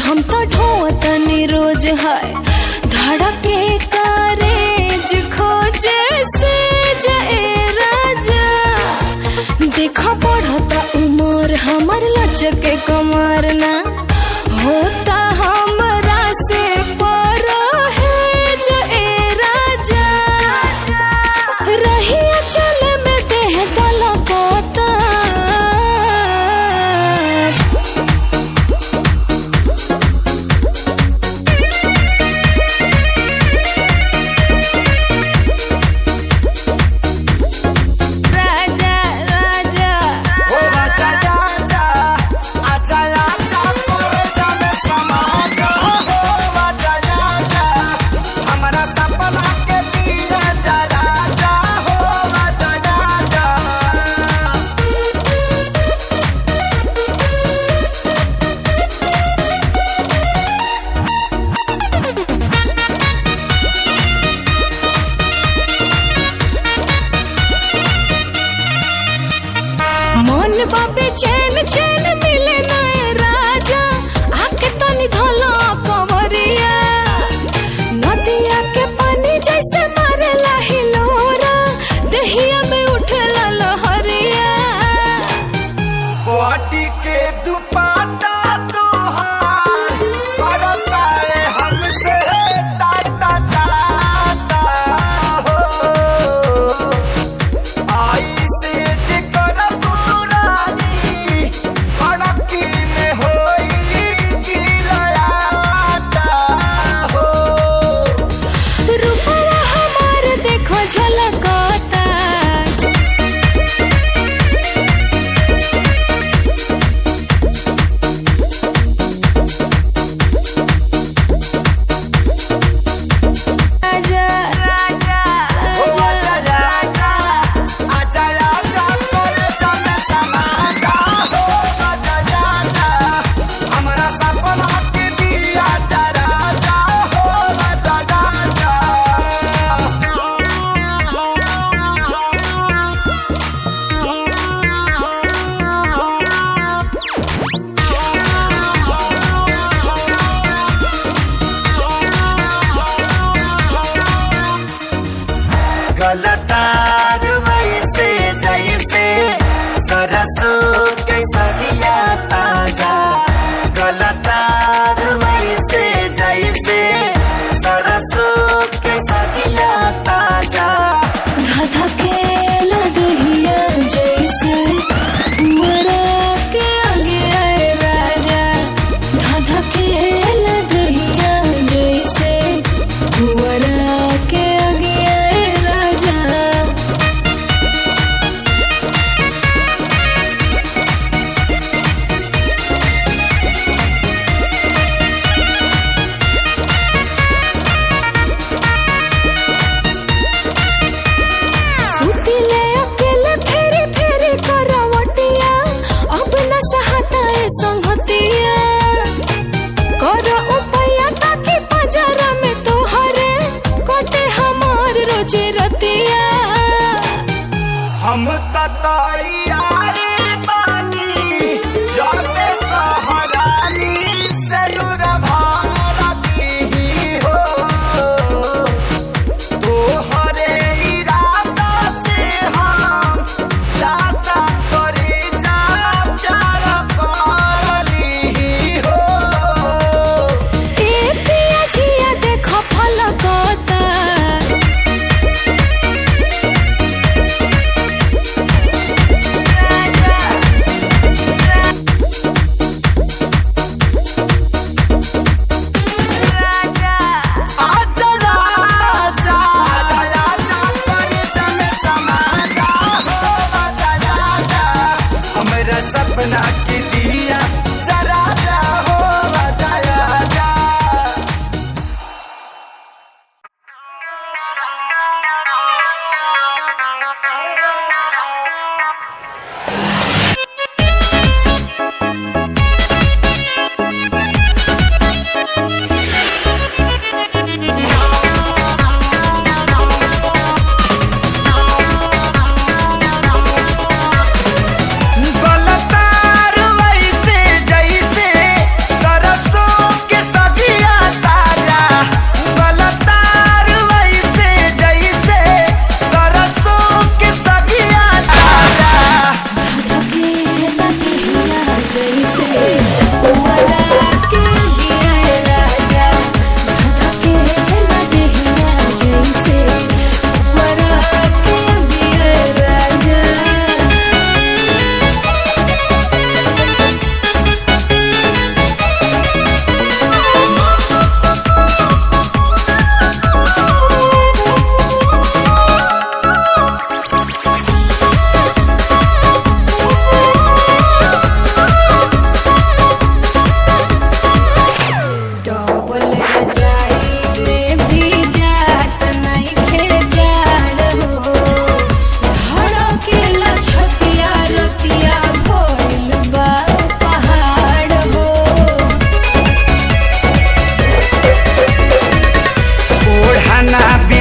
हम तो ढोतनी रोज है धड़के कारेज खोजे से जाए राजा। देखो बढ़ता उमर हमर लचके कमर ना होता हमरा से पर है जाए राजा। रही चल में देह दलकता मन बाबे चैन चैन मिले ना राजा आके तनी धोलो कंवरिया। नदिया के पानी जैसे मारेला हिलोरा देहिया में उठला लहरिया। कोटी के दुपट्टा तोहार करता है हमसे टाटा टाटा हो। आई से जिकर पुरानी अड़की में होई गिलाता हो। रूपवा हमार देखो झलकता गलतार वैसे जैसे सरसों के सरिया ताजा। गलतार वैसे जैसे सरसों के सरिया ताजा। धधकेल दहिया जैसे मरा के आगे आए राजा। धधकेल दहिया जैसे मरा के आगे आए राजा। सुतिले अकेले फेरी फेरी करवटिया अब न सहता है संगतिया। करो उपाया ताकि पजरा में तोहरे कटे हमार रोजी रतिया। हम तैयारी बानी जाते सहरानी जरूर भारती हो। तोहरे इरादा से हम जाता करी जा प्यार पाली हो। ए पिया जिया देखो फलकता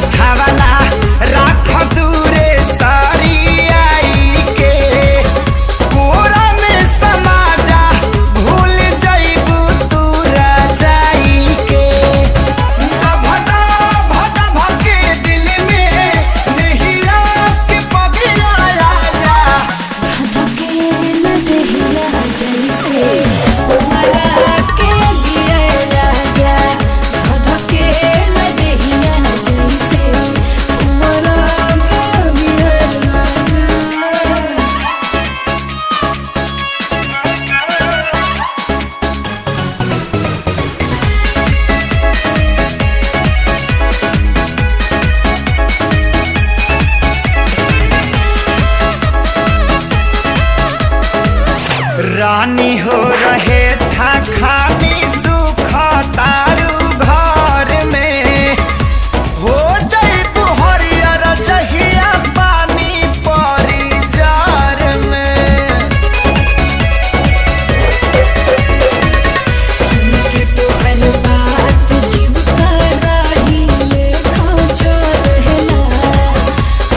बिछावना राख दूरे सारी आई के कोरा में समाजा भूल जाइबू तू राजाई के भदा भदा भके दिल में नहिया के पगिया राजा धधके न देहिया जैसे तुम्हारा के अगिया राजा धधके न देहिया जैसे तुम्हारा के अगिया राजा। रानी हो रहे था खानी सुख तारू घर में हो जाइबू हरियर जहिया पानी परी जार में सुन के तोहर बात जीव का राही लेखा जो रहेला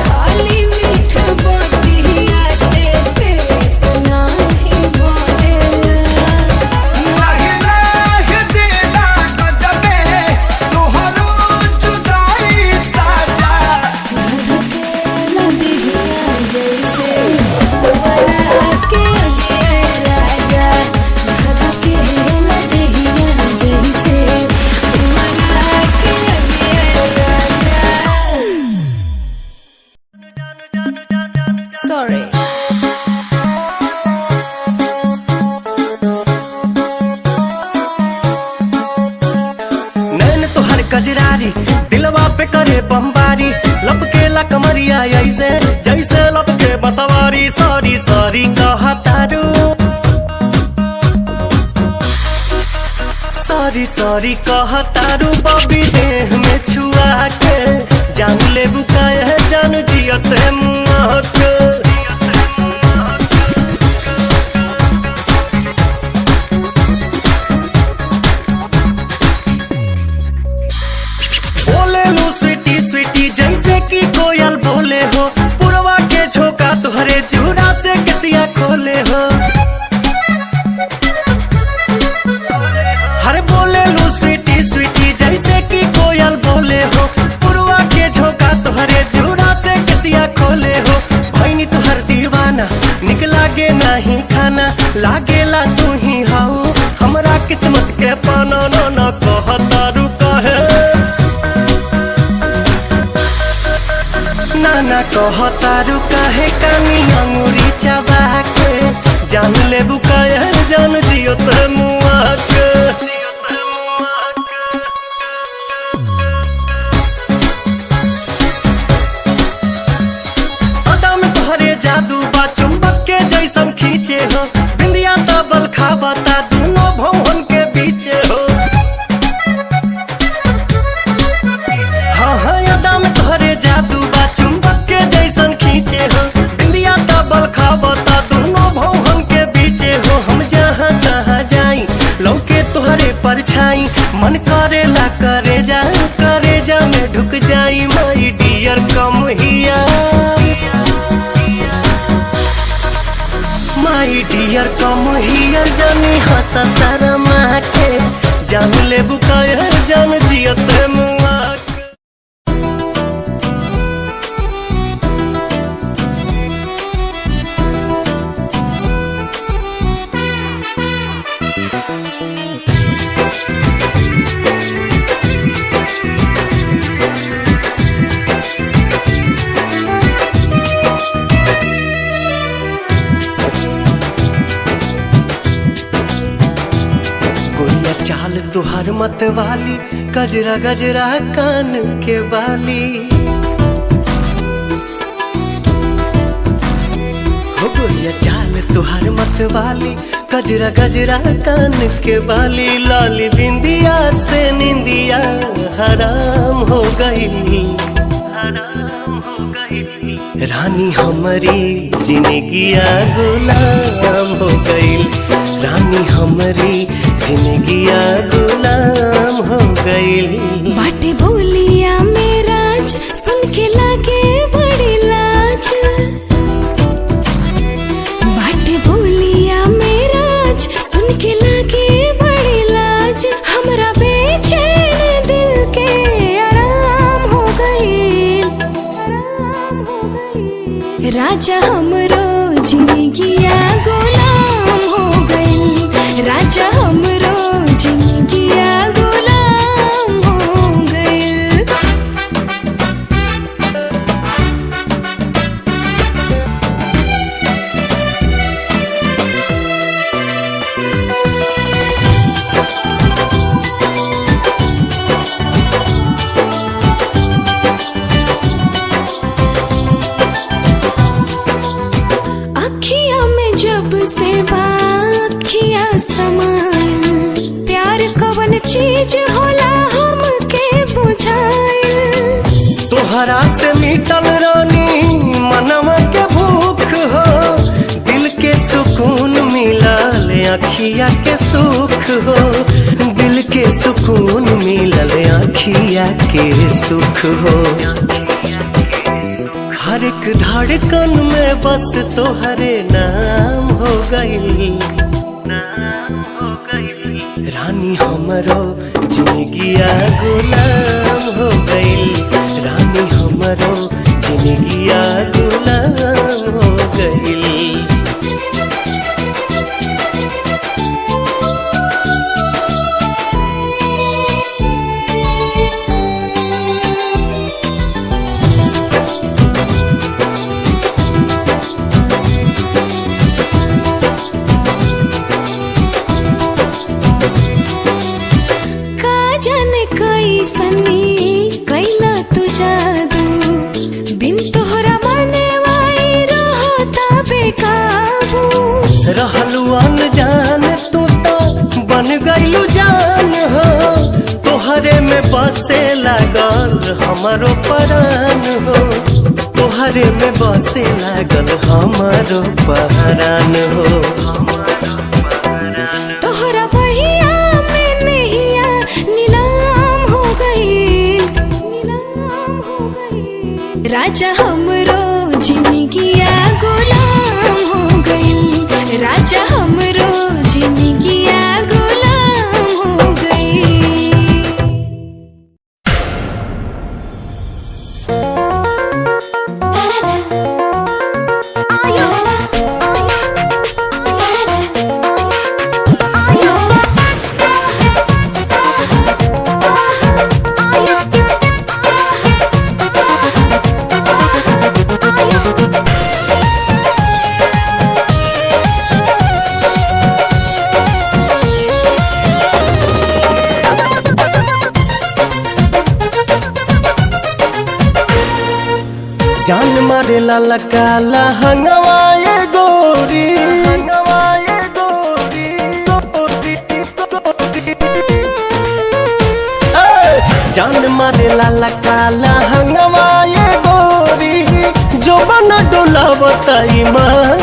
खाली मीठ बतिया से पेट नाही भरेला। लाहि लाहि दिला गजबे तोहरो जुदाई साजा धधके न देहिया जैसे तुम्हारा के अगिया राजा धधके न देहिया जैसे तुम्हारा के अगिया राजा। Sorry. नैन तोहर कजरारी दिलवा पे करे बमबारी लपकेला कमरिया ऐसे जैसे लपके बसवारी सॉरी सॉरी कहतारू सॉरी सॉरी कहतारू बबी देह में छुआ के जान ले बुकाय है जान जियत है मुआ के बोले लू स्वीटी स्वीटी जैसे कि कोयल बोले हो पुरवा के झोंका तुहरे चूड़ा से किसिया खोले हो हर बोले लू स्वीटी स्वीटी जैसे कि कोयल बोले हो पुरवा के झोंका तुहरे चूड़ा से किसिया खोले हो भैनी तुहर दीवाना निक लागे नहीं खाना लागेला तू ही हाउ हमरा किस्मत के पाना न कहतारू कहे नाना कहतारू काहे कानी अंगूरी चबा के जान ले बुकाय जान जियो ते मुआ के अदा में तोहरे जादू बा चुंबक के जैसन खींचे हो बिंदिया तबल खाबता दोनों भवन के बीचे हो हाँ हाँ अदा में तोहरे जादू बा चुंबक के जैसन खींचे हो बिंदिया तबल खाबता दोनों भवन के बीचे हो हम जहाँ तहाँ जाई लौके तोहरे परछाई मन करेला करे जा में ढुक जाई माई डियर कम हिया माई डियर कम हिया जानी हंसा शर्मा के जान ले बुकाय जान जियत मुआ के। गोरिया चाल तुहार मत वाली गजरा गजरा कान के बाली हो गोरिया चाल तुहार मत वाली गजरा गजरा कान के बाली लाली बिंदिया से निंदिया हराम हो गई रानी हमारी जिंदगिया गुलाम हो गई रानी हमारी जिंदगिया गुलाम हो गई बाटे बोलिया मेरा आवाज सुन के लागे बड़ी लाज, बाटे बोलिया मेराज सुन के लागे बड़ी लाज, हमरा बेचैन दिल के आराम हो गई, आराम हो गई। राजा हमरो जिंदगिया गुलाम हो गई, राजा हमरो जिंदगिया गुलाम हो गई। अखिया में जब से बाखिया समाइल, प्यार कवन चीज होला हमके बुझाइल। तोहरा से मिटल रानी मनवा के भूख हो, दिल के सुकून मिलल अखिया के सुख हो, दिल के सुकून मिलल अखिया के सुख हो। हर एक धड़कन में बस तोहरे नाम हो गई, नाम हो गई। रानी हमरो जिंदगिया गुलाम हो गई, रानी हमरो जिंदगिया गुलाम हो गई। सनी कैला तू जादू, बिन तोहरा माने वाई रहता बेकाबू। रहलू अनजान तू तो बन गईलू जान हो, तोहरे में बसे लागल हमारो परान हो, तोहरे में बसे लागल हमारो पहरान हो। तोहरा बहिया में नैया नीलाम हो गई, नीलाम हो गई। राजा हमरो जिंदगिया गुलाम हो गई, राजा हमरो जिंदगिया गुलाम हो गई। जान मारे लाला काला हंगवाए गोरी, हंगवाए गोरी, जान मारे लाला काला हंगवाए गोरी, जो बना डोला बताई मान,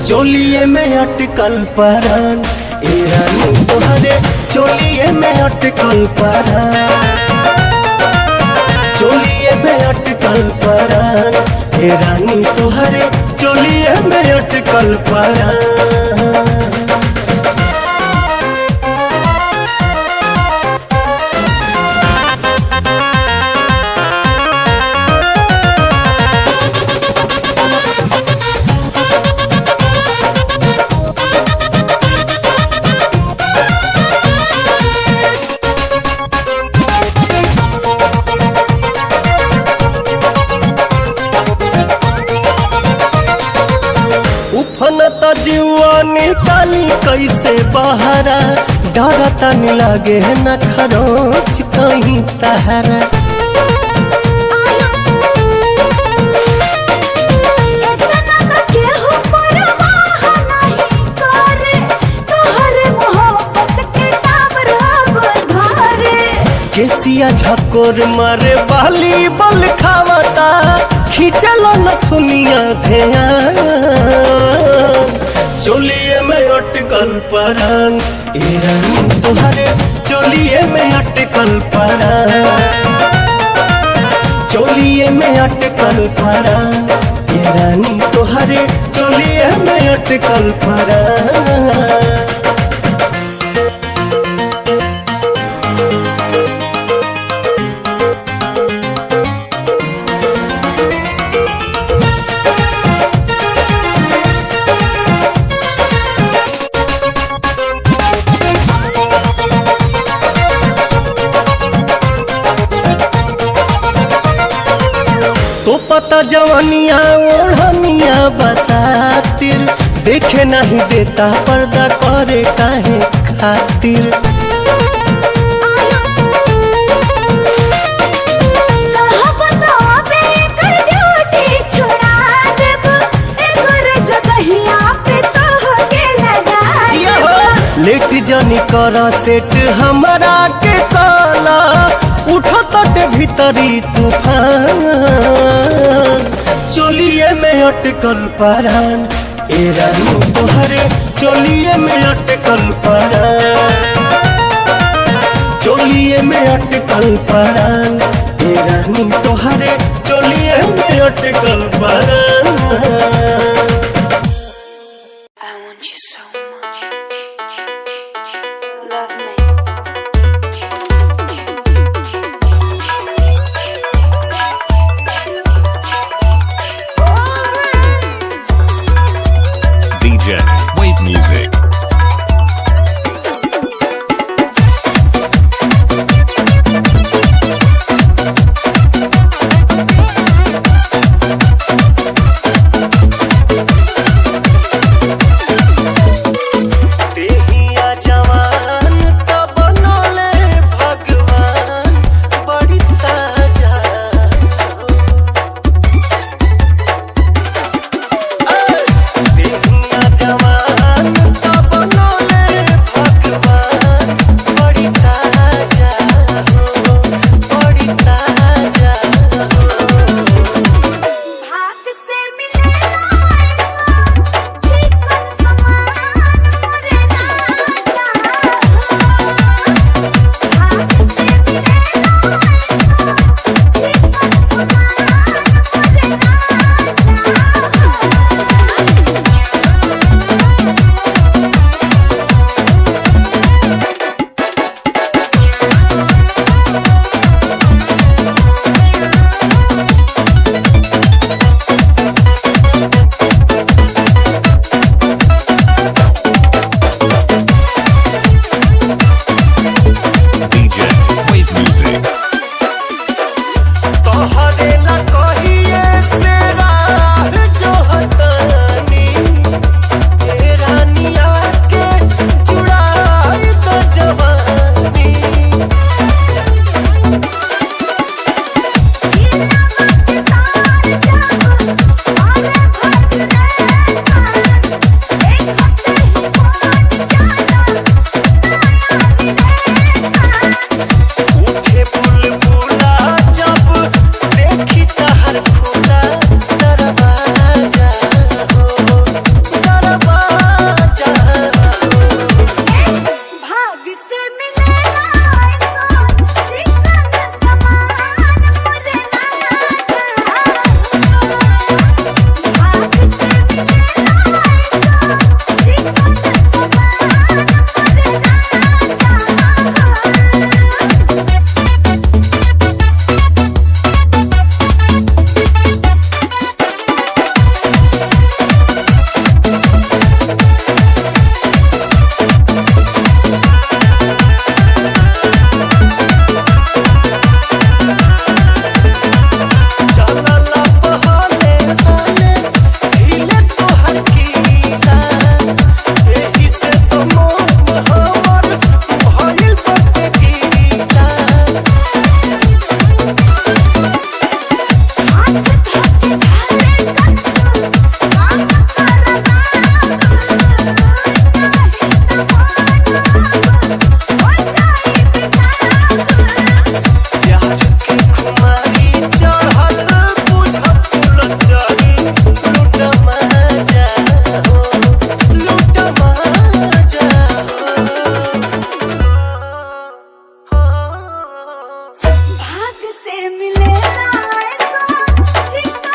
चोलिए में अटकल परान, ए रानी तोहरे चोलिए में अटकल परान, चोलिए में अटकल परान, हे रानी तोहरे चोलिए में अटकल परान। उफनता जीवा निकाली कैसे बहरा, डरता नहीं लागे न खरोच कहीं तहरा। केसिया झकोर मारे बाली बल खावता, खींचल नथुनिया ध्यान, चोलिए में अटकल परान, ए रानी तोहरे चोलिए में अटकल परान। अटकल परान, ये रानी तोहरे चोलिए में अटकल परान। तो पता जवनिया ओढ़निया बसातिर, देखे नहीं देता पर्दा करे काहे खातिर। लेट जनी कर सेट हमरा के काला, उठो तट भीतरी तूफान, चोलिए में अटकल परान, ए रानी तोहरे चोलिए में अटकल परान, चोलिए में अटकल परान, ए रानी तोहरे चोलिए में अटकल परान। I want you so much. Love me. DJ Wave Music. देहिया जवान त बनले भगवान, बड़ी ताजा हो। देहिया जवान त बनले भगवान, बड़ी ताजा हो, बड़ी ताजा हो। भाग से मिलेला चिकन समान मोरे राजा, भाग से मिलेला चिकन DJ Wave Music. तोहरे ला कहिए से राह जोहतानी, ए रानिया के जुड़ाई तो जवानी। उठे बुलबुला जब देखी तहर खुला दरवाजा हो, दरवाजा हो। भाग से मिलेला चिकन समान मोरे राजा, भाग से मिलेला चिकन समान मोरे राजा। चलला बहाने हाने हिले तोहर कीला, एही से तो मोह हमर भइल बाटे गीला। हाथ धोके धारे कत्तू काम करना, नहीं तमान हो जाई बेताब। प्यार के खुमारी चढ़ल बुझत लचरी, लूट मजा हो, लूट मजा हो। भाग से मिलेला चिकन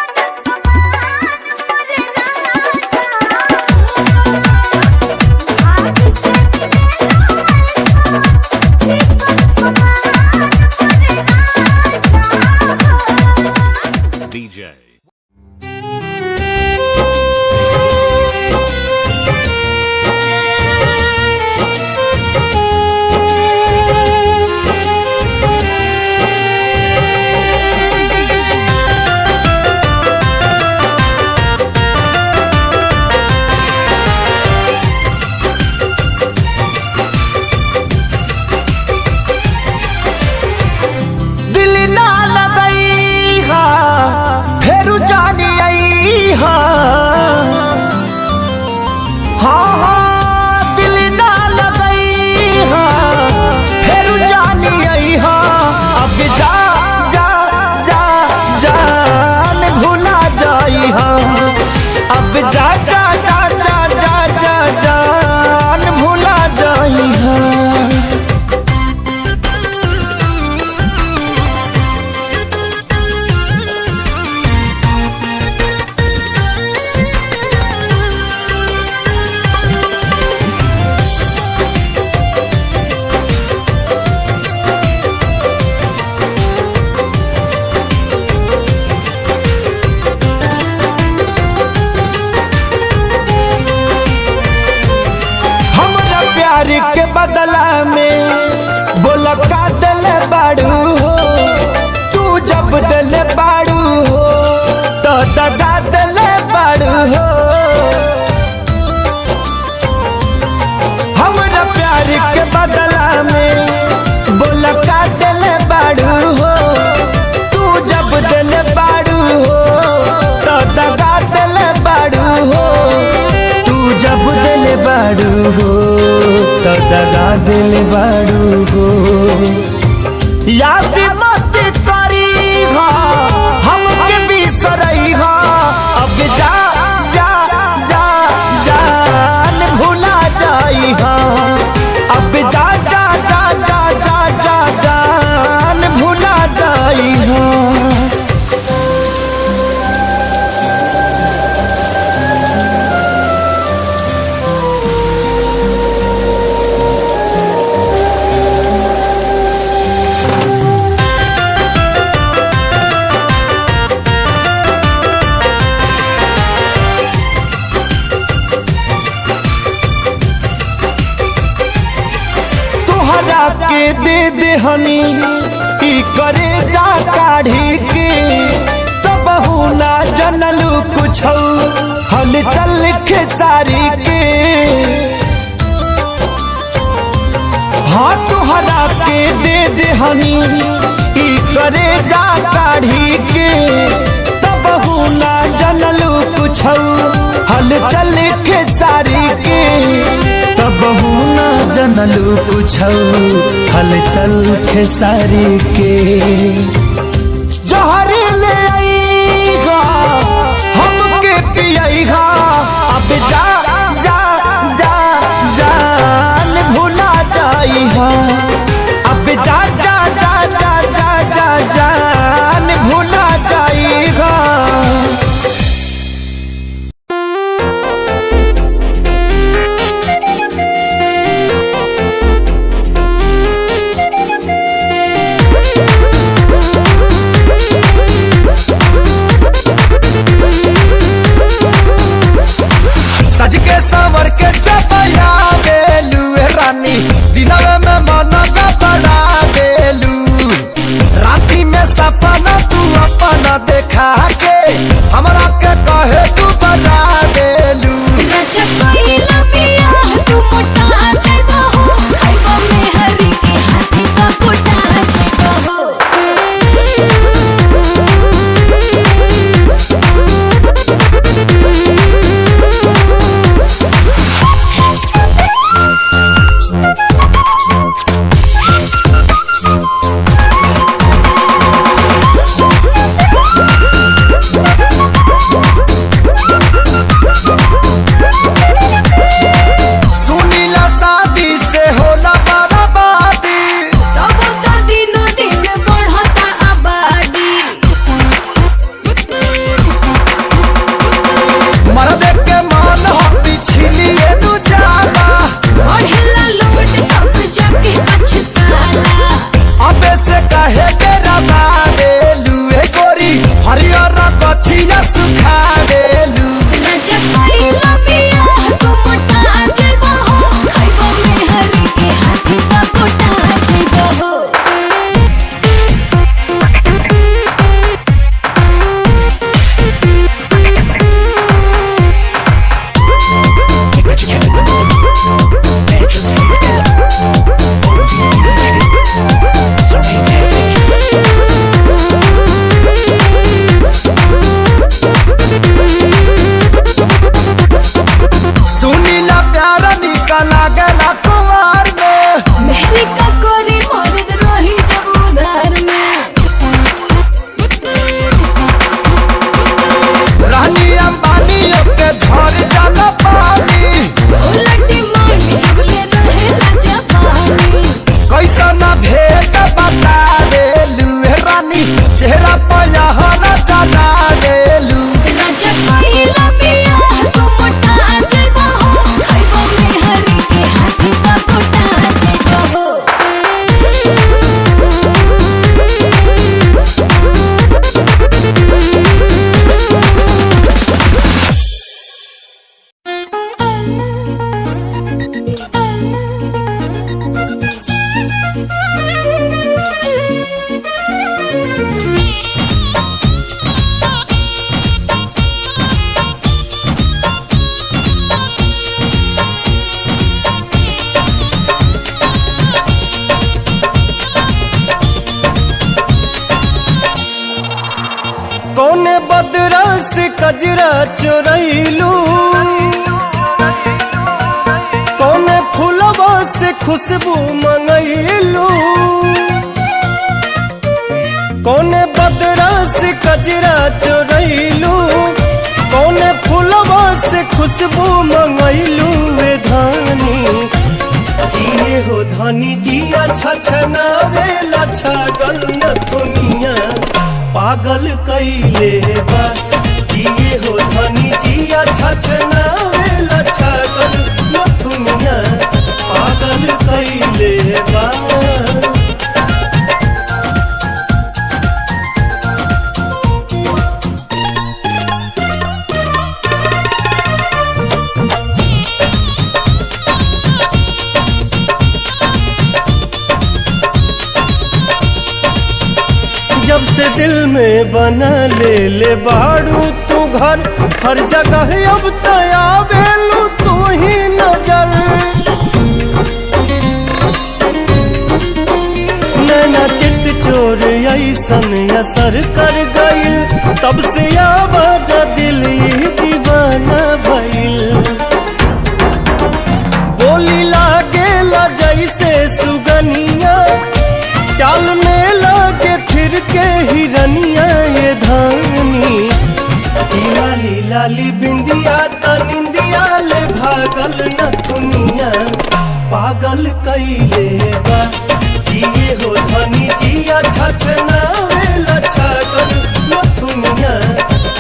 बाड़ू हो। याद मत करी हा हमके बिसरई हा, अब जा जा जा जान भुला जाई हा, अब जा जा जा जा जा जा जान भुला जाई हा। तोहरा के दे दे हनी ई करे जा काढ़ी के, तब ना जनलू कुछ हल चल खेसारी के। हाँ तोहरा के दे दे हनी ई करे जा काढ़ी के, तब ना जनलू कुछ हल चल खेसारी के, तब ना जनलू कुछ हलचल खेसारी के। जहर ले आईगा हमके पियईगा, अब जा जा जा जान भुला जाईहा, अब जा जा जा जा जा जा जान भुला जाईगा। सज के सवर के चपया बेलू रानी, दिनवे में मन का बड़ा बेलू, राती में सपना तू अपना देखा के हमरा के कहे तू बड़ा बेलू। कजरा चोरैलू कौने फूलवा से खुशबू मंगैलू कौने बदरा से कजरा चोरैलू कौने फूलवा से खुशबू मंगैलू वे धानी किए हो धानी जिया छछनावे लछगल न दुनिया पागल कैले बा किए हो धानी जिया छछनावे लछगल न दुनिया पागल कैले बा। जब से दिल में बना ले बाड़ू तू घर हर जगह अब तया बेलू तू ही नजर नैना चित चोर ऐसन असर कर गइल तब से आवाज दिल ही दीवाना भइल बोली लागेला जैसे सुगनिया चाल में लागे फिर के हिरनिया ये धानी लाली लाली बिंदिया तनिंदिया ले भागल न दुनिया पागल कैले बा किए हो धनी जिया छछनावे लछगल न दुनिया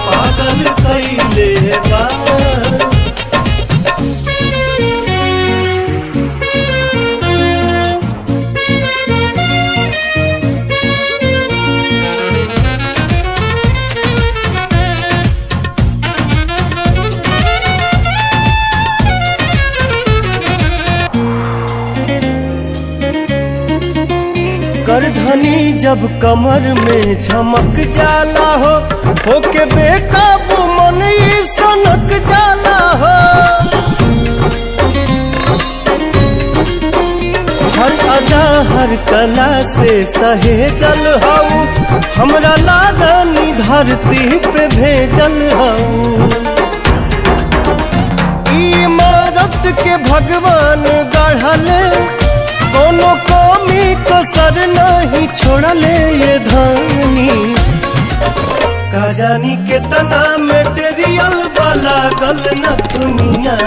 पागल कैले बा। करधनी जब कमर में झमक जाला हो के बेकाबू मन ही सनक जाला हो हर अदा हर कला से सहेजल हऊ हमरा लारानी धरती पे भेजल हऊ इमारत के भगवान गढ़ले कोनो कमी कसर नहीं छोड़ले ये धानी का जानी कितना मेटेरियल वाला गल न दुनिया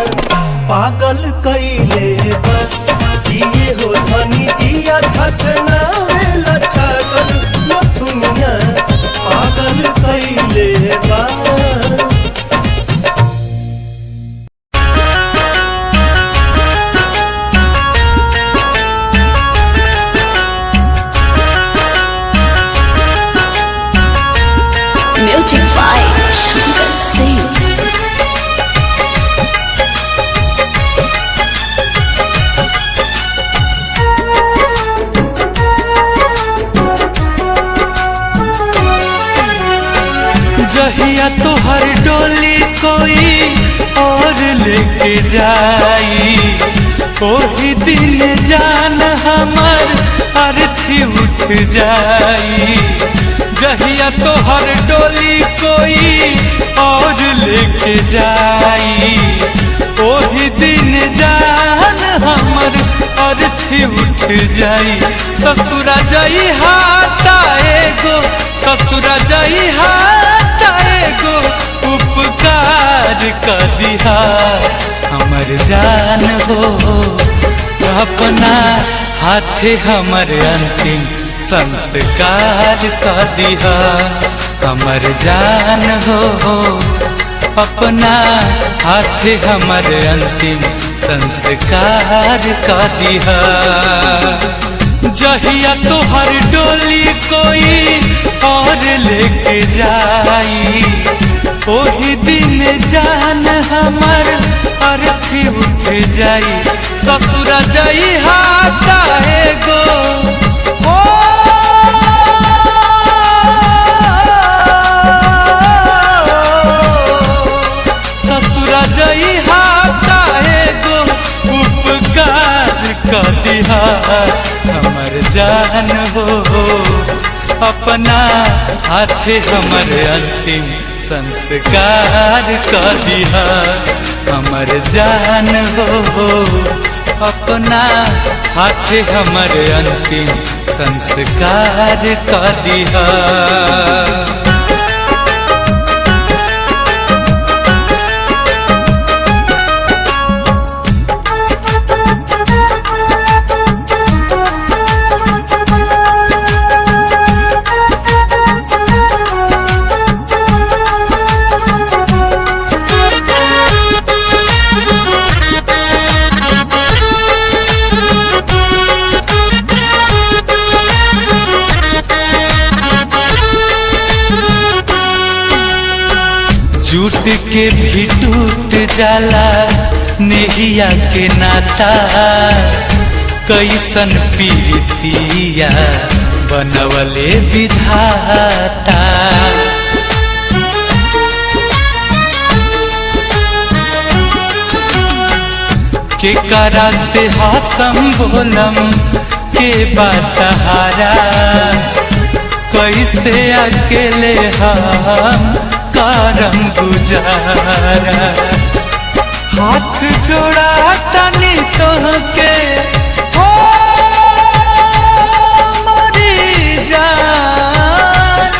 पागल कैले बा किए हो धनी जिया छछनावे लछगल न दुनिया पागल कैले बा। Music by Shankar Singh. जहिया तो हर डोली कोई और लेके जाई कोई दिन जान हमर अर्थी उठ जाई जहिया तो हर डोली कोई और लेके जाई कोई दिन जान हमर अर्थी उठ जाई ससुरा जाई हाटाए गो ससुरा जाई हाटाए गो उपकार कर दिहा हमर जान हो अपना हाथे हमर अंतिम संस्कार कर दिहा हमर जान हो अपना हाथे हमर अंतिम संस्कार कर दिहा जहिया तो हर डोली कोई और लेके जाई ओही दिन जान हमर अर्थी उठ जाई ससुरा जाई हाटाए गो ससुरा जाई हाटाए गो उपकार कर दिहा हमर जान हो अपना हाथे हमर अंतिम संस्कार कर दिहा हमर जान हो अपना हाथ हमर अंतिम संस्कार कर दिहा। झूठ के भी टूट जाला नेहिया के नाता, कैसन पीतिया बनवले विधाता। के करा से हासम बोलम के बासहारा, कैसे अकेले हम करम गुजारा। हाथ जोड़ा तनी तोहके हो मोरी जान,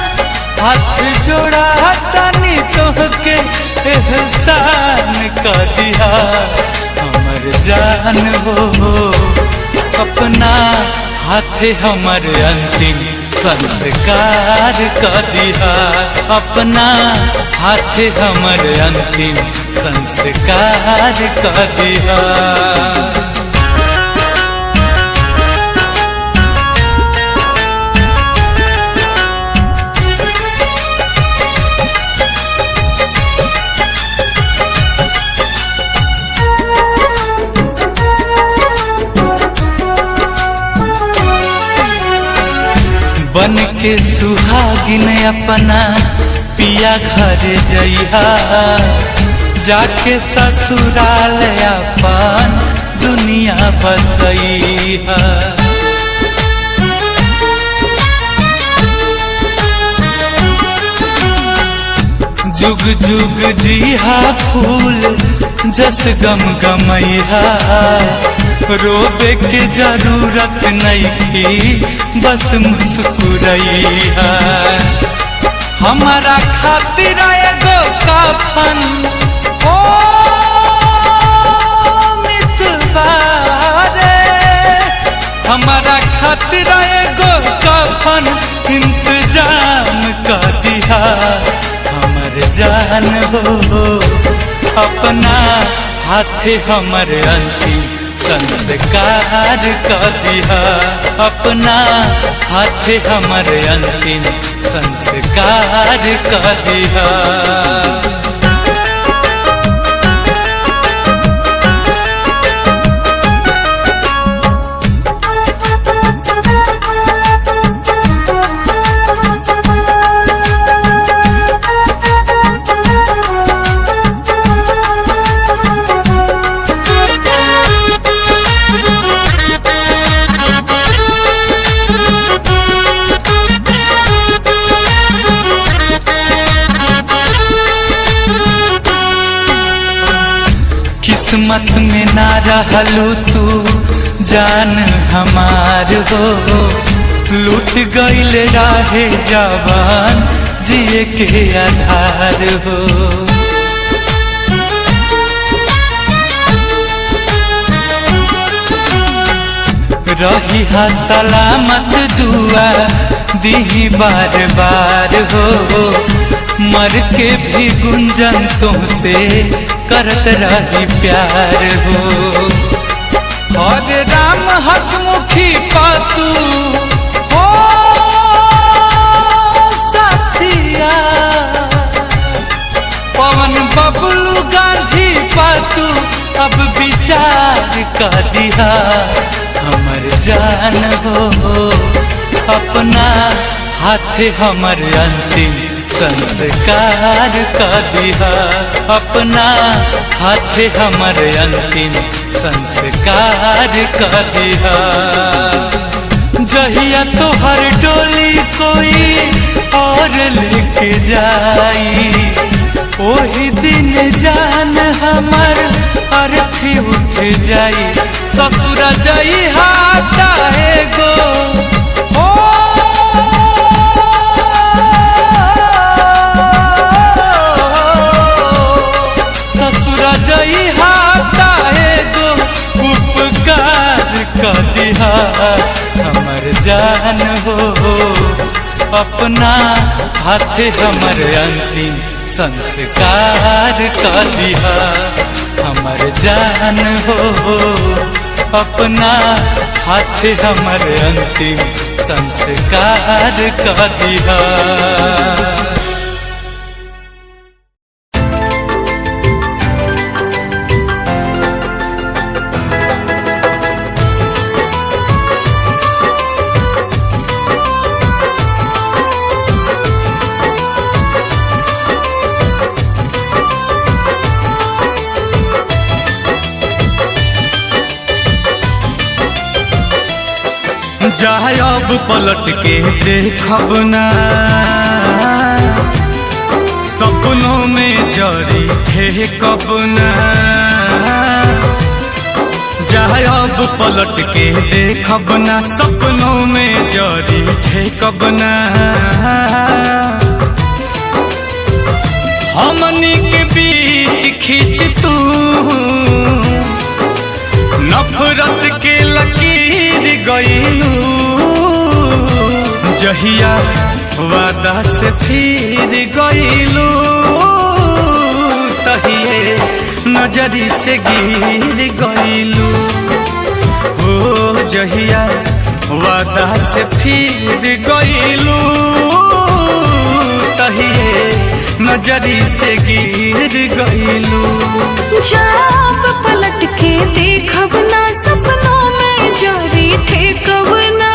हाथ जोड़ा तनी तोहके एहसान कर दिया हमर जान हो। अपना हाथे हमर अंतिम संस्कार कर दिया, अपना हाथे हमर अंतिम संस्कार कर दिया। बन के सुहागिन अपना पिया घर जइहा, जाके ससुराल अपन दुनिया बसइहा। जुग जुग जीहा फूल जस गम गमैहा, रोबे के जरूरत नहीं बस मुस्कुरैहा। हमारा खातिर एगो कफन ओ मितवा रे, हमारा खातिर एगो कफन इंतजाम कर दिया हमर जान हो। अपना हाथे हमर अंतिम संस्कार कर दिया, अपना हाथे हमर अंतिम संस्कार कर दिया। किस्मत में ना रहलू तू जान हमार हो, लूट गईल राहे जवान जिए के आधार हो। रही हा सलामत दुआ दी बार बार हो, मर के भी गुंजन तुमसे करत रही प्यार हो। और राम हसमुखी पातू हो साथिया, पवन बबलू गांधी पातू अब विचार कर दिया हमर जान हो। अपना हाथे हमर अंतिम संस्कार कर दिया, अपना हाथे हमर अंतिम संस्कार कर दिया। जहिया तोहर डोली कोई और लेके जाई, ओही दिन जान हमर अर्थी उठ जाई ससुर जाई हाटा एगो ओ ससुर जाई हाटा एगो उपकार कर दिहा हमर जान हो अपना हाथ हमर अंतिम संस्कार कर दिहा हमर जान हो अपना हाथ हमर अंतिम संस्कार कर दिहा। जाए अब पलट के देखब ना सपनों में जरी थे कब ना जाए अब पलट के देखब ना सपनों में जरी थे कब ना हमनी के बीच खींच तू नफरत के लकीर गईलू जहिया वादा से फिर गईलू तहिए नजरी से गिर गईलू ओ जहिया वादा से फिर गईलू तहिए नजरी से गिर गईलू। जब पलट के देखब ना सपनों में जरी ठेकब ना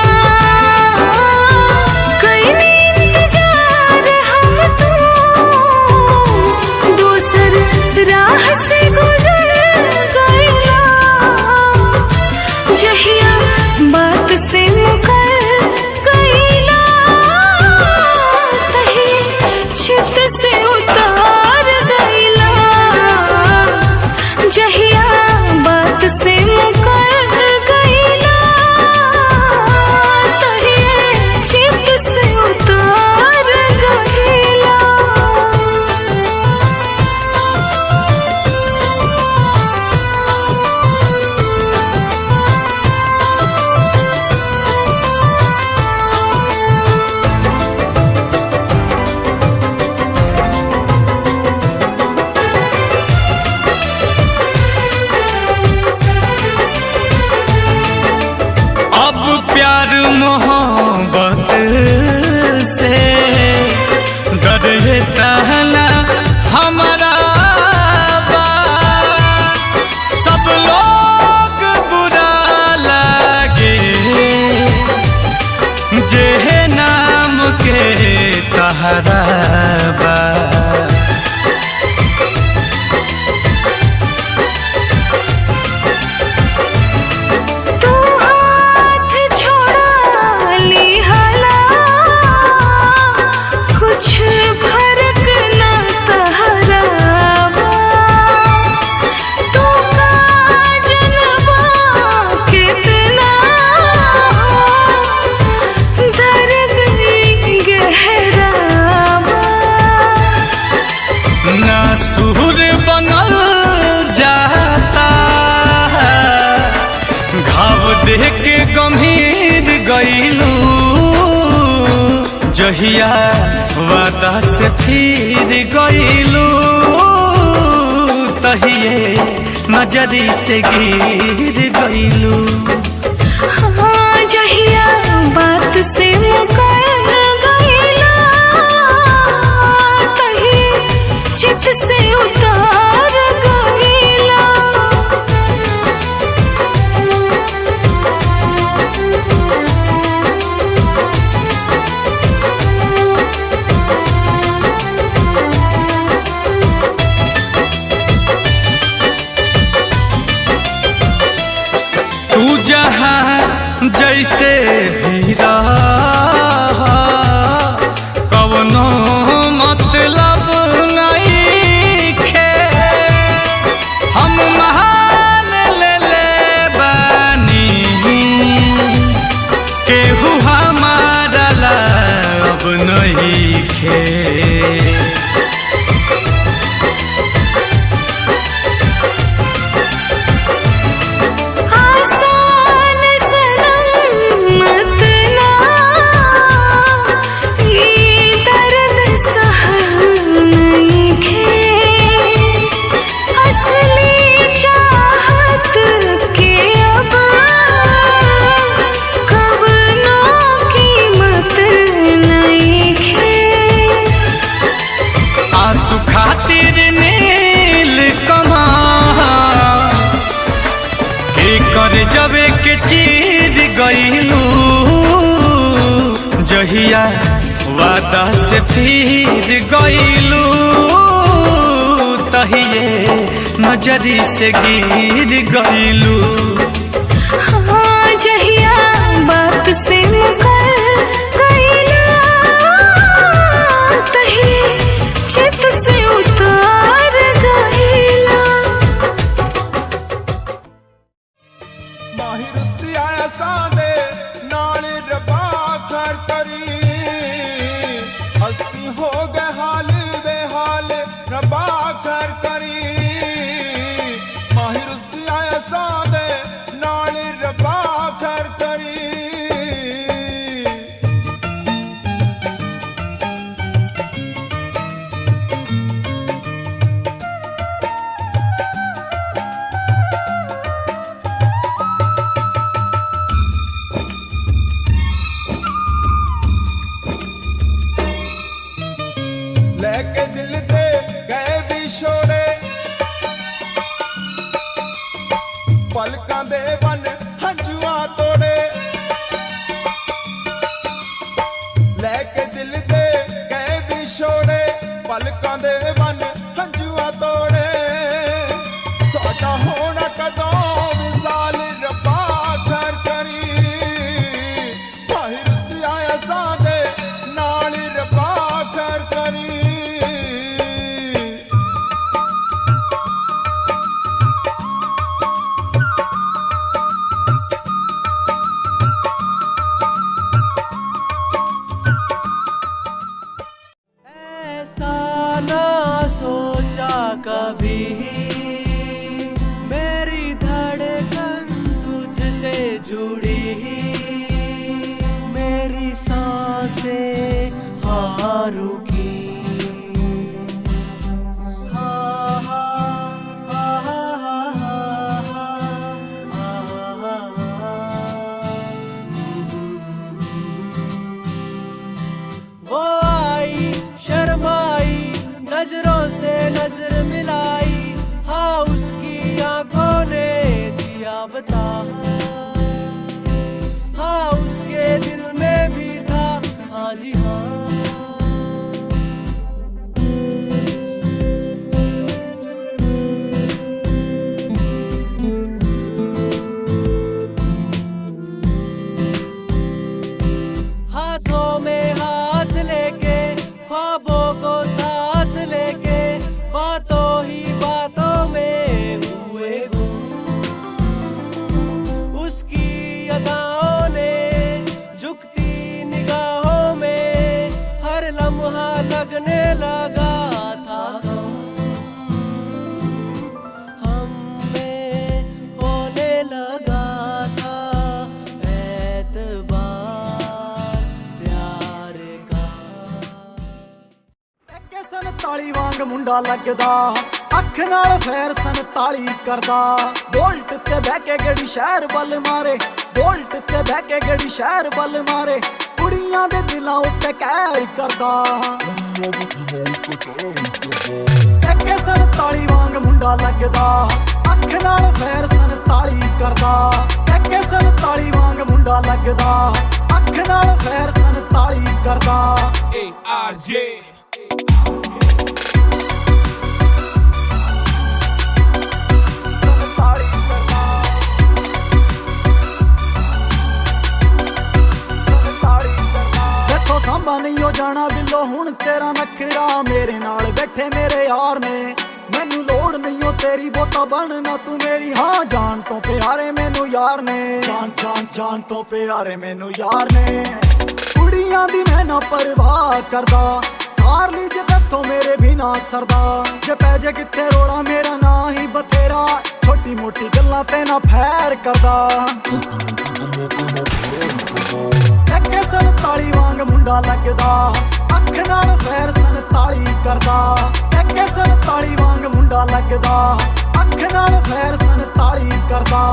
कईनी इंतजार हम तो दूसर राह से गुजर गईला जहिया बात से मुकर गईला तही छित से उतार गईला जहिया बात से मुकर गईला तही छित से उतार गईला। प्यार मोहब्बत से डरता ना हमारा सब लोग बुरा लगे जे नाम के तहरा बा सुर बनल जाता घाव देख के गंभीर गईलू जहिया वादा से फिर गईलू तहिए नजरी से गिर गईलू हाँ जहिया बात से मुकर गईला तही चित से उतार गईला। तू जहाँ जैसे भी रह नईखे। आसान सनम मत ना ये दर्द सहल नईखे। असली चाहत के अब कवनो कीमत नईखे। आंसू खातिर नील कमा के कर जबे के चीर गईलू। जहिया वादा से फिर गईलू तहिए नजरी से गिर गईलू। हाँ जहिया बात से मुकर गईला तही चित से उतार गईला। माहिर सिया सादे नाल रबा कर करी। हसी हो गए हाल बेहाल रबा कर करी। माहिर सिया सादे नाल रबा कर करी। लेके दिल दे गए विछोड़े पलकां दे वन हंजुआ तोड़े। लेके दिल दे गए विछोड़े पलकां दे वन हंजुआ तोड़े। साडा होना कदों विसाल रब्बा खैर करी। माहिर सिया सादे नाल रब्बा खैर करी। ऐसा ना सोचा कभी मेरी धड़कन तुझसे जुड़ी। मेरी सांसें हाँ रुकी। हाँ हाँ हाँ हाँ हाँ हाँ वो आई शर्माई नजरों से नजर मिलाई। हाँ उसकी आंखों ने दिया बता। हाँ उसके दिल में भी था हाँ जी हाँ। हाथों में हाथ लेके ख्वाबों को साथ लेके बातों ही बातों में हुए गुम। उसकी अदाओं ने झुकती निगाहों में हर लम्हा लगने लगा था गम। हमें होने लगा था एतबार प्यार का। टक्के 47 वांग मुंडा लगदा अख नाल फैर 47 करदा। बोल्ट ते बह के गड़ी शहर बल मारे। बोल्ट ते बह के गड़ी शहर बल मारे। कुड़ियां दे दिलां उत्ते कहर करदा। टक्के 47 वांग मुंडा लगदा अख नाल फैर 47 करदा। टक्के 47 वांग मुंडा लगदा अख नाल फैर 47 करदा। ARJ सांबा नहीं हो जाना बिल्लो हुण तेरा नखरा। मेरे नाल बैठे मेरे यार ने मैनू लोड़ नहीं हो तेरी बोता बनना तू मेरी। हाँ जान तो प्यारे मैनू यार ने। जान जान जान तो प्यारे मैनू यार ने। कुड़ी दुनिया दी मैं ना परवाह करदा, सार ली जे तत्थों मेरे भी ना सरदा। जे पैजे किथे रोड़ा मेरा ना ही बथेरा, छोटी मोटी गल्लां ते ना फैर करदा। एके 47 वांग मुंडा लगदा, अख नाल फैर 47 करदा। एके 47 वांग मुंडा लगदा, अख नाल फैर 47 करदा।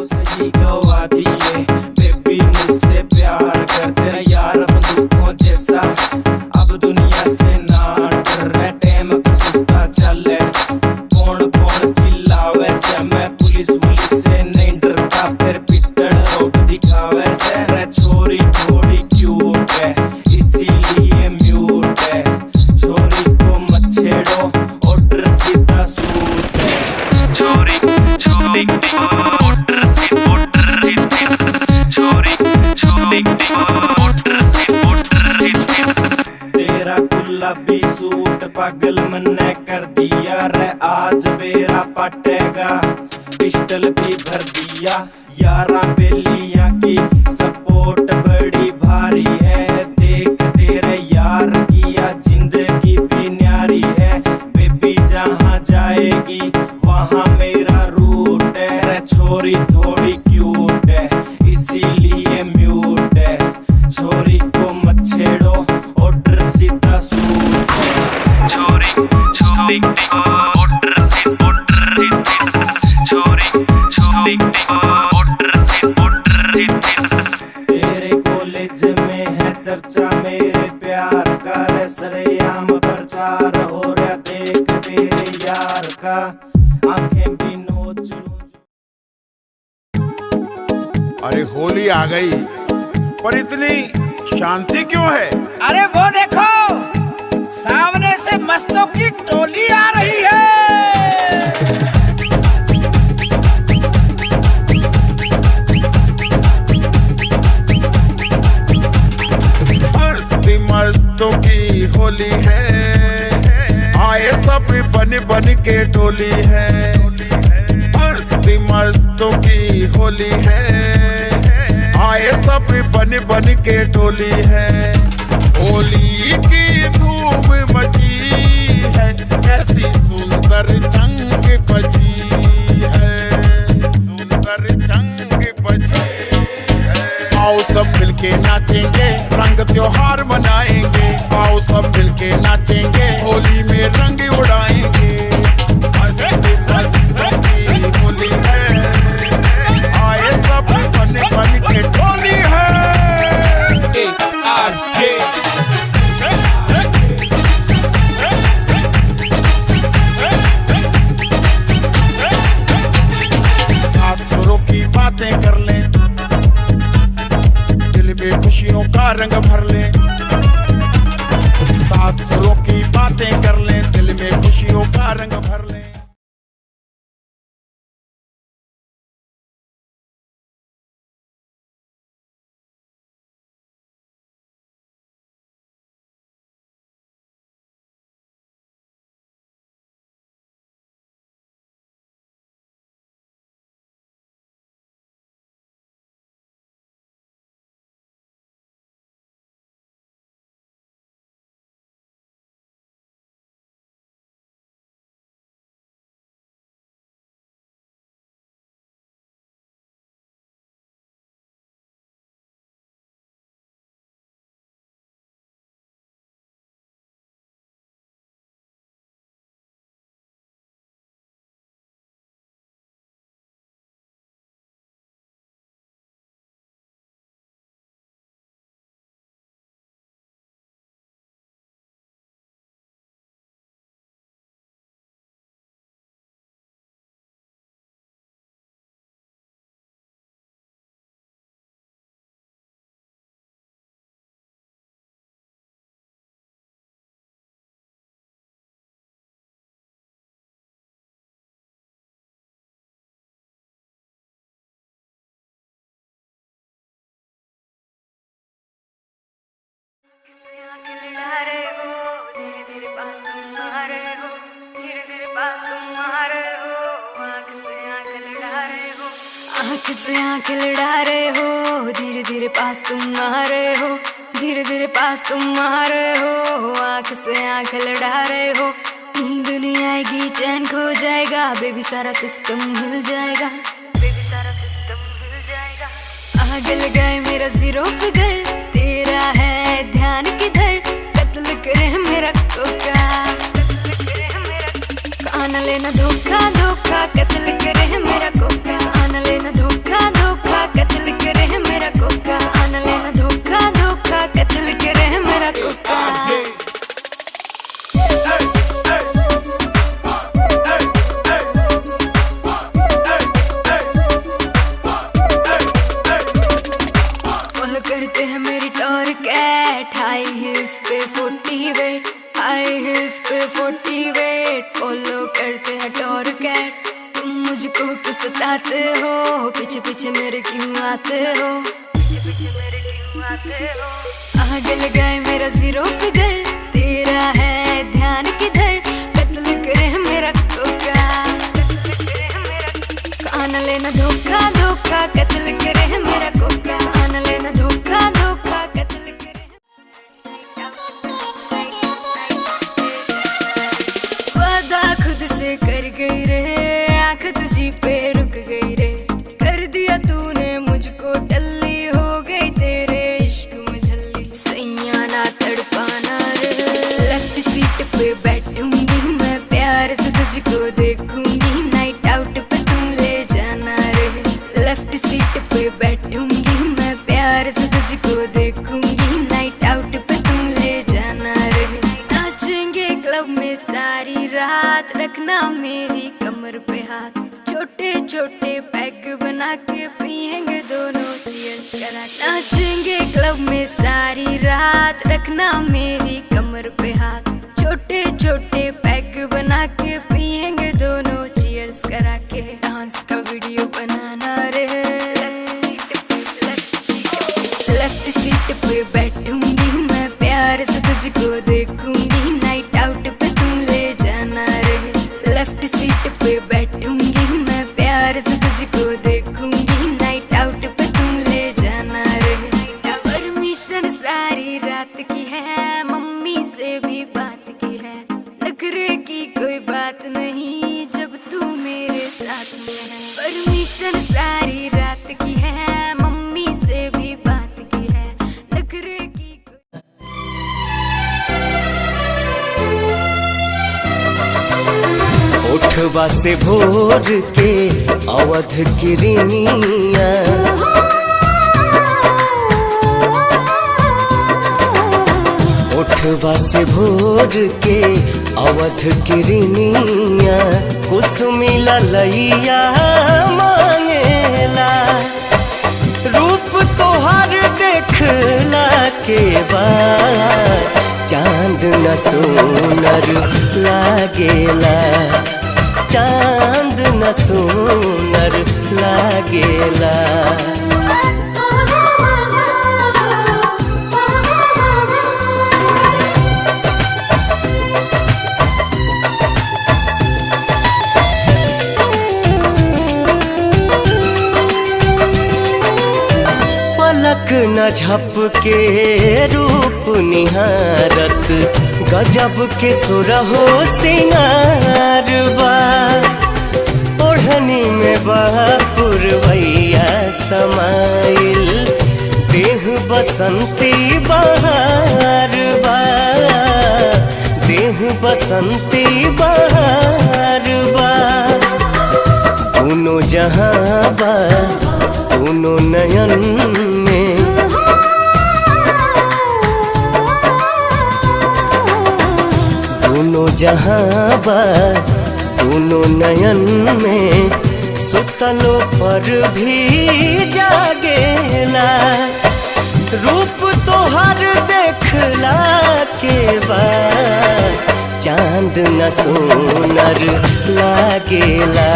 सही गवा दिए बेबी मुझसे प्यार कर, तेरा यार बंदूकों जैसा अब दुनिया से ना डर। टाइम का सुता चले कौन कौन चिल्लावे से, मैं पुलिस से नहीं डरता, फिर पिटड़ रोक दिखावे से। रे छोरी थोड़ी क्यूट है इसीलिए म्यूट है, छोरी को मत छेड़ो ऑर्डर सीधा सूट है। छोरी छोरी तेरा गुलाबी सूट पागल मन्ने कर दिया रे, आज बेरा पटेगा पिस्टल भी भर दिया। यारा बेलिया की सपोर्ट बड़ी भारी है, देख तेरे यार किया जिंदगी भी न्यारी है। बेबी जहाँ जाएगी वहाँ मेरा रूट है, रे छोरी थोड़ी क्यूट है इसीलिए म्यूट है, छोरी को मत छेड़ो ऑर्डर सीधा सूट है। छोरी छोरी ऑर्डर से छोरी छोरी तेरे कॉलेज में है चर्चा मेरे प्यार का, रे सरेआम प्रचार हो रहा देख तेरे यार का, आंखें भी नोच लूं। अरे होली आ गई पर इतनी शांति क्यों है? अरे वो देखो सामने से मस्तों की टोली आ रही है। मस्ती मस्तों की होली है, आए सब बन बन के टोली है। मस्ती मस्तों की होली है, आए सब बन बन के टोली है। होली की धूम मची है, ऐसी सुंदर जंग बजी है, सुंदर जंग बजी है। आओ सब मिलके नाचेंगे रंग त्योहार मनाएंगे, आओ सब मिलके नाचेंगे होली में रंग उड़ाएंगे। मस्ती मस्ती होली है, आए सब बन बन के टोली है। ARJ सात सुरों की बातें कर लें, दिल में खुशियों का रंग भर लें। सात सुरों की बातें कर लें, दिल में खुशियों का रंग भर लें। आंख से आंख लड़ा रहे हो, धीरे धीरे पास तुम आ रहे हो, धीरे धीरे पास तुम आ रहे हो, आंख से आंख लड़ा रहे हो। नींद नहीं आएगी, चैन खो जाएगा, बेबी सारा सिस्टम हिल जाएगा, बेबी सारा सिस्टम हिल जाएगा। आग लगाए मेरा जीरो फिगर, तेरा है ध्यान किधर, कत्ल करे मेरा कोका, आना लेना धोखा धोखा, कत्ल करे मेरा कोका, आना लेना धोखा धोखा, कत्ल करे मेरा कोका, आना लेना धोखा धोखा, कत्ल करे मेरा कोका। फॉलो करते हैं मेरी टॉर कैट, हाई हिल्स पे 40 वेट, हाई हिल्स पे 40 वेट, फॉलो करते हैं टॉर कैट। तुम मुझको क्यों सताते हो, पीछे पीछे मेरे क्यों आते हो, पीछे पीछे मेरे क्यों आते हो। आग लगाए मेरा जीरो फिगर, तेरा है ध्यान किधर, कत्ल करे मेरा कोका, आना लेना धोखा धोखा, कत्ल करे मेरा कोका, आना लेना धोखा धोखा, कत्ल करे। वादा खुद से कर गई रे, आंख तुझी पे रुक गई रे, कर दिया तूने मुझको टल्ली, हो गई तेरे इश्क में झल्ली, सैया ना तड़पाना रे। लेफ्ट सीट पे बैठूंगी मैं, प्यार से तुझको देखूंगी, नाइट आउट पे तुम ले जाना रे। लेफ्ट सीट पे बैठूंगी मैं, प्यार से तुझको देखूंगी, नाइट आउट पे तुम ले जाना रे। नाचेंगे क्लब में सारी रात, रखना मेरी कमर पे हाथ, छोटे छोटे पैग बना के पिएंगे दोनों चीयर्स करा। नाचेंगे क्लब में सारी रात, रखना मेरी कमर पे हाथ, छोटे छोटे पैग बना के पिएंगे दोनों चीयर्स करा के। डांस का वीडियो बनाना रे, लेफ्ट सीट पे बैठूंगी मैं, प्यार से तुझको देखूंगी, नाइट आउट पे तुम ले जाना रे। लेफ्ट सीट पे बैठूंगी मैं, प्यार से तुझको देखूंगी, नाइट आउट पे तुम ले जाना रे। परमिशन सारी रात की है, मम्मी से भी बात की है, नखरे की कोई बात नहीं जब तू मेरे साथ में है। परमिशन सारी रात की है, मम्मी से भी बात की है, नखरे की ओठवा से भोर के अवध किरनिया, ओठवा से भोर के अवध किरनिया, कुसुमी ललैया मांगेला, रूप तोहर देखला के बाद चांद न सोनर लागेला, चांद न सोनर लागेला। पलक न झपके रूप निहारत, गजब के सुरहो सिंगार बा, ओढ़नी में पुरवैया समाइल, देह बसंती बहार बा, देह बसंती बहार बा। दोनों जहां बा दोनों नयन में, दोनों जहां बा दोनों नयन में, सुतलो पर भी जागेला, रूप तोहर देखला के बाद चांद न सोनर लागेला,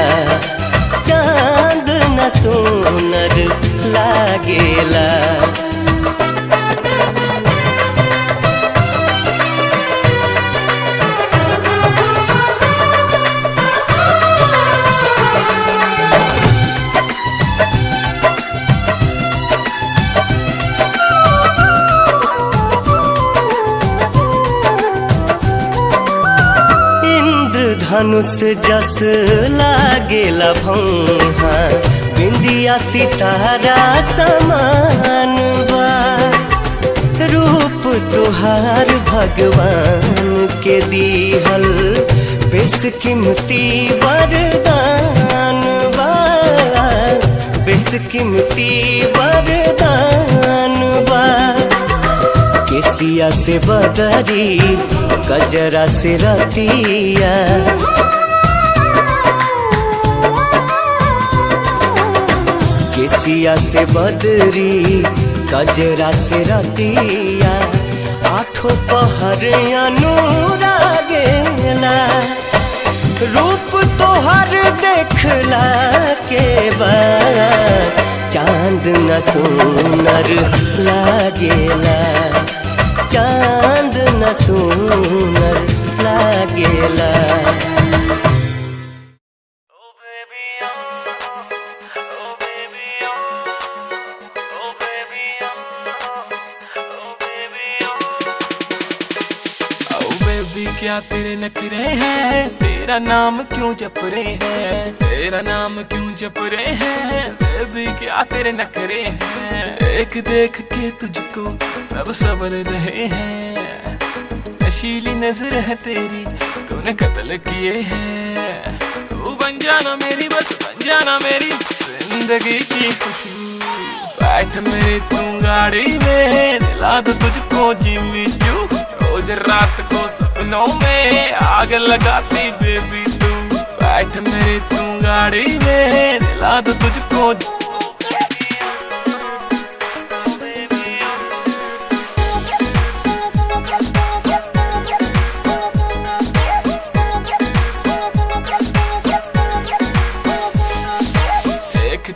चांद न सोनर लागेला। धनुष जस लागेला भौहा बिंदिया सितारा समान बा रूप तुहार भगवान के दीहल बेशकीमती वरदान बा बेशकीमती वरदान बा केसिया से बदरी गजरा से रतिया केसिया से बदरी गजरा से रतिया आठों पहर अनुरागेला रूप तोहर देखला के बाद चांद न सुनर लागेला चांद न सुनर लागेला क्या तेरे नखरे हैं, तेरा नाम क्यों जप रहे हैं, तेरा नाम क्यों जप रहे हैं, बेबी क्या तेरे नखरे हैं। एक देख के तुझको सब सबर रहे हैं, नशीली नजर है तेरी तूने कत्ल किए हैं। तू बन जाना मेरी बस बन जाना मेरी जिंदगी की खुशबू। बैठ मेरी तू गाड़ी में दिला दो तुझको जिम्मी चू। रोज रात को सपनों में आग लगाती बेबी तू। बैठ मेरी तू गाड़ी में दिला दो तुझको।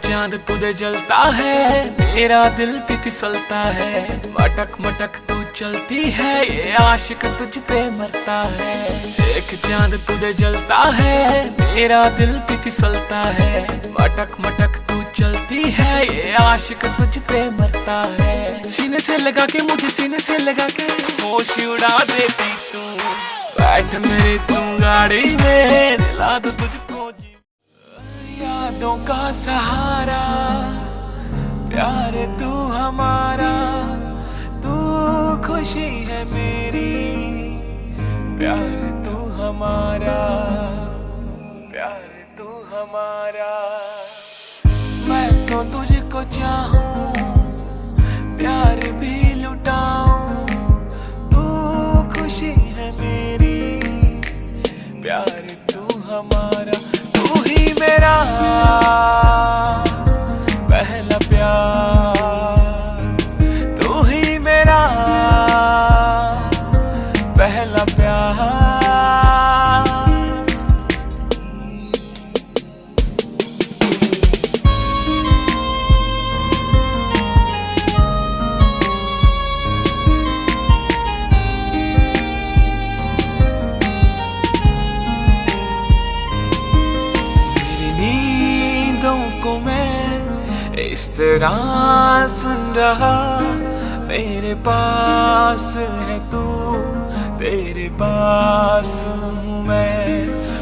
चांद तुझे जलता है मेरा दिल भी फिसलता है। मटक मटक तू चलती है ये आशिक तुझ पे मरता है। एक चांद तुझे जलता है मेरा दिल भी फिसलता है। मटक मटक तू चलती है ये आशिक तुझ पे मरता है। सीने से लगा के मुझे सीने से लगा के होश उड़ा देती तू। बैठ मेरी तू गाड़ी में दिला दो तुझको यादों का सहारा। प्यार तू हमारा तू खुशी है मेरी। प्यार तू हमारा प्यार तू हमारा। मैं तो तुझको चाहूं प्यार भी लुटाऊं। तू खुशी है मेरी। प्यार तू हमारा तू ही मेरा पहला प्यार। तू ही मेरा पहला प्यार। इस तरह सुन रहा मेरे पास है तू। तेरे पास हूँ मैं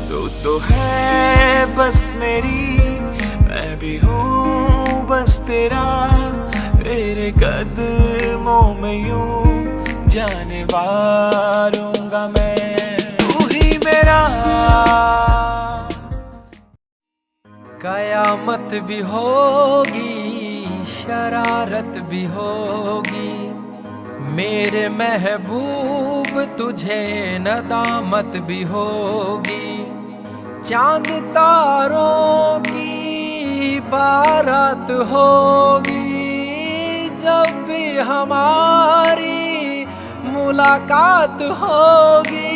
तू तो है बस मेरी। मैं भी हूँ बस तेरा। तेरे कदमों में यूं जाने वारूंगा मैं। तू ही मेरा। कयामत भी होगी शरारत भी होगी। मेरे महबूब तुझे नदामत भी होगी। चांद तारों की बारात होगी जब भी हमारी मुलाकात होगी।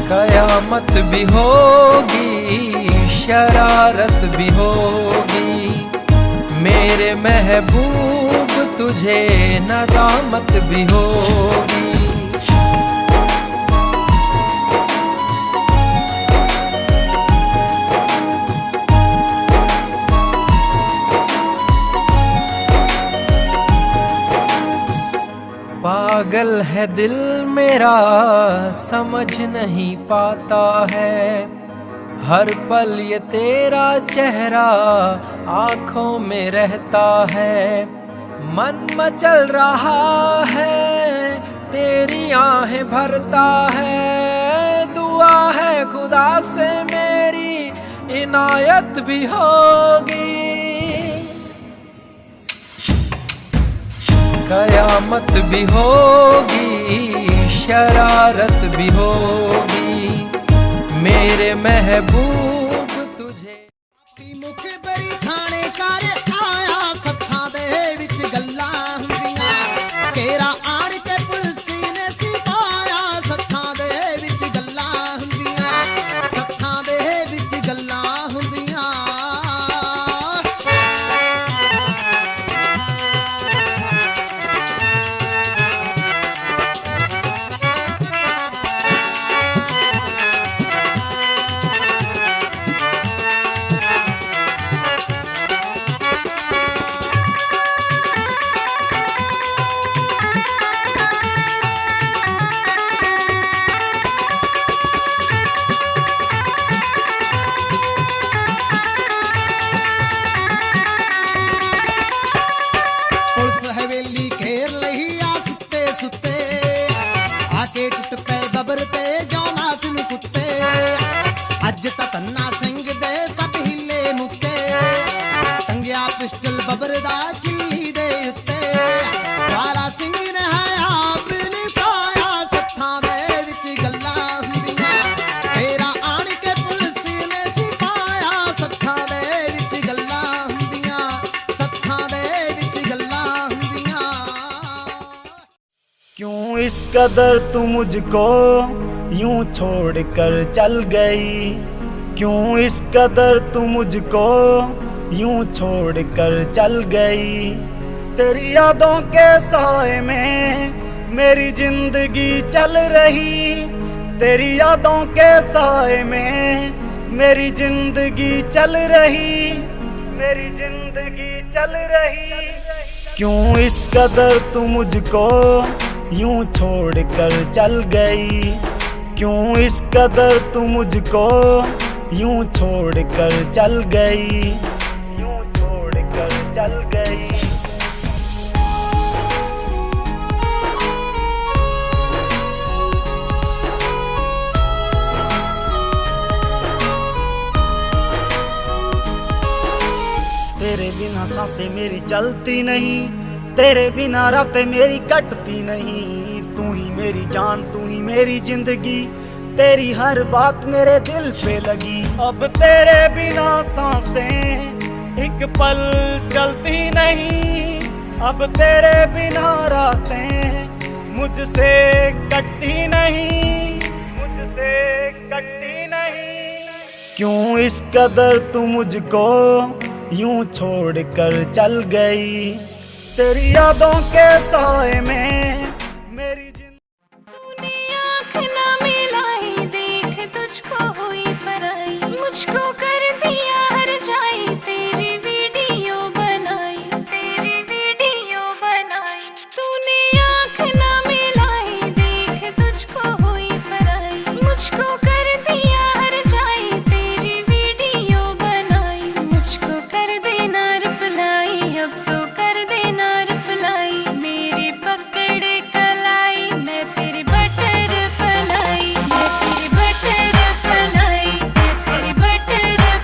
कयामत भी होगी शरारत भी होगी। मेरे महबूब तुझे नदामत भी होगी। पागल है दिल मेरा समझ नहीं पाता है। हर पल ये तेरा चेहरा आँखों में रहता है। मन मचल रहा है, तेरी आहें भरता है। दुआ है खुदा से मेरी इनायत भी होगी, कयामत भी होगी, शरारत भी होगी, मेरे महबूब तुझे। मुख बरी थाने कर आया सत्था दे विच गल्लां हुंदियां, तेरा आण के पुलसी ने सिपाया सत्था दे विच गल्लां हुंदियां, सत्था दे विच गल्लां हुंदियां। हवेली घेर लही आ सुते सुते, आके टुट पे बबर ते जौना सिन कुत्ते। अज ता तन्ना सिंह दे सब हिले मुक्के, टंगिया पिस्टल बबर दा चिल्ली दे उत्ते। सारा सिंह ने हाया बिन पाया सत्थां दे विच गल्लां हुंदियां, तेरा आण के पुलिस ने सिपाया सत्थां दे विच गल्लां हुंदियां, सत्थां दे विच गल्लां। क्यों इस कदर तू मुझको यूं छोड़ कर चल गई, क्यों इस कदर तू मुझको यूं छोड़ कर चल गई। तेरी यादों के साए में मेरी जिंदगी चल रही, तेरी यादों के साए में मेरी जिंदगी चल रही, मेरी जिंदगी चल रही। क्यों इस कदर तू मुझको यूं छोड़ कर चल गई, क्यों इस कदर तू मुझको यूं छोड़ कर चल गई, यूं छोड़ कर चल गई। तेरे बिना सांसें मेरी चलती नहीं, तेरे बिना रातें मेरी कटती नहीं। तू ही मेरी जान, तू ही मेरी जिंदगी, तेरी हर बात मेरे दिल पे लगी। अब तेरे बिना सांसें एक पल चलती नहीं, अब तेरे बिना रातें मुझसे कटती नहीं, मुझसे कटती नहीं। क्यों इस कदर तू मुझको यूं छोड़ कर चल गई, तेरी यादों के साए में मेरी तूने आँख ना मिलाई, देख तुझको हुई पराई, मुझको कर दिया हर जाए। तेरी वीडियो बनाई, तेरी वीडियो बनाई। तूने आँख ना मिलाई, देख तुझको हुई पराई, मुझको कर दिया हर जाए। तेरी वीडियो बनाई, मुझको कर देना रिप्लाई, अब तो कर देना रिप्लाई। मेरी पकड़ कलाई, मैं तेरी बटर फलाई, मैं तेरी बटर फलाई, मैं तेरी बटर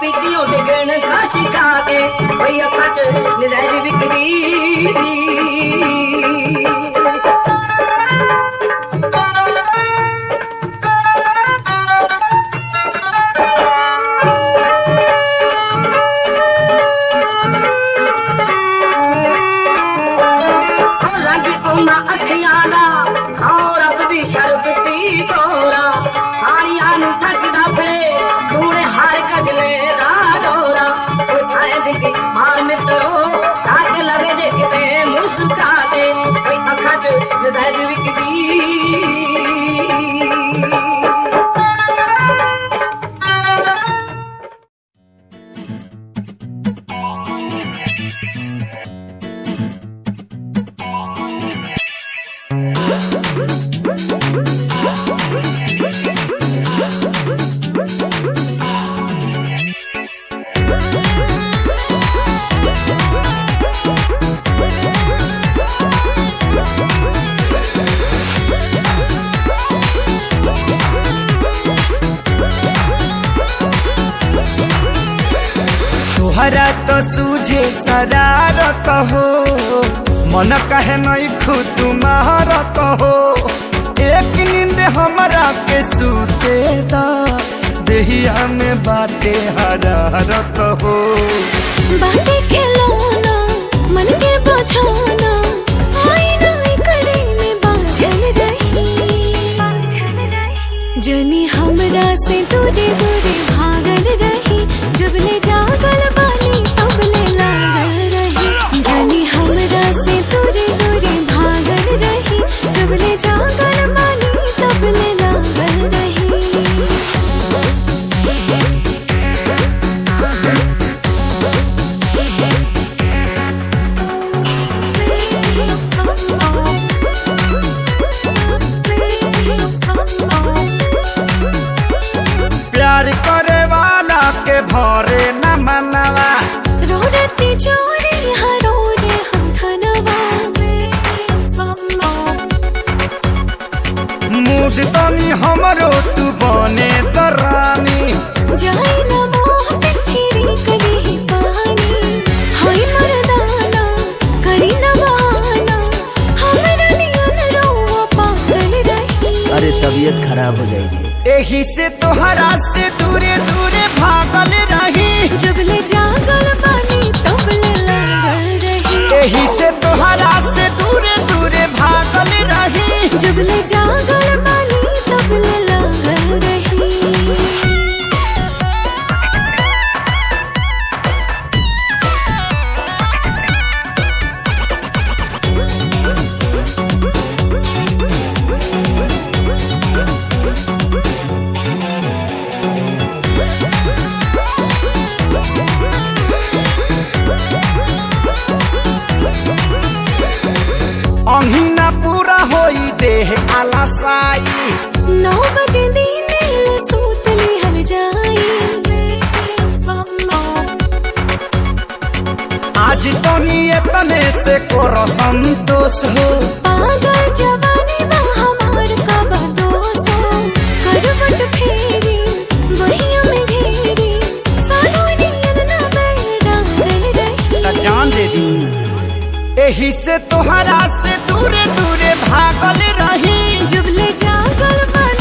पीतियों से गण का शिका के भैया खच निजारी बिक्री अखियाला और अब भी शरबती तोरा साड़ियां नु थकदा फिरे तूने हार कजले दा डोरा उठाए दिखी मार मित्रो साथ लगे देखते मुस्का दे कोई अखट नजर विकदी तोहरा तो सूझे शरारत हो मन कहे नहीं खुद तुम्हारत हो एक नींद हमरा के सूते दा देहिया में बाटे हरारत हो बाटे खिलौना मन के बुझाना आईना करे में बाझल रही जनी हमरा से दूरे दूरे भागल रही जब ले जागल बानी तब ले लागल रही जनी हमरा से दूरे दूरे भागल रही जब ले जागल बानी तब ले लागल रही प्यार करे वाला के भरे न मनवा रो रती चोरी हरो रे हम धनवा मूड तनी हमरो तू बने दरानी जाई न मोह पिछरी कली ही पानी हाय मरदाना करी न बहाना हमरा नियन रोवा पागल रही अरे तबीयत खराब हो जाएगी यही से तोहरा से दूरे दूरे भागल रही जब ले जागल बानी तब ले लागल रही यही से तोहरा से दूरे दूरे भागल रही जब ले जागल बानी तब ले लागल रही अहिना पूरा होई देह आलसाई 9 बजे दिन ले सूत लिहल जाई आज तनी एतने से कोरो संतोष हो पागल जवानी बा हमार का बदोस हो करवट फेरी बहिया में घेरी साधु नियन न बैरागल रही जान दे दी यही से तोहरा से दूरे दूरे भागल रही जब ले जागल बन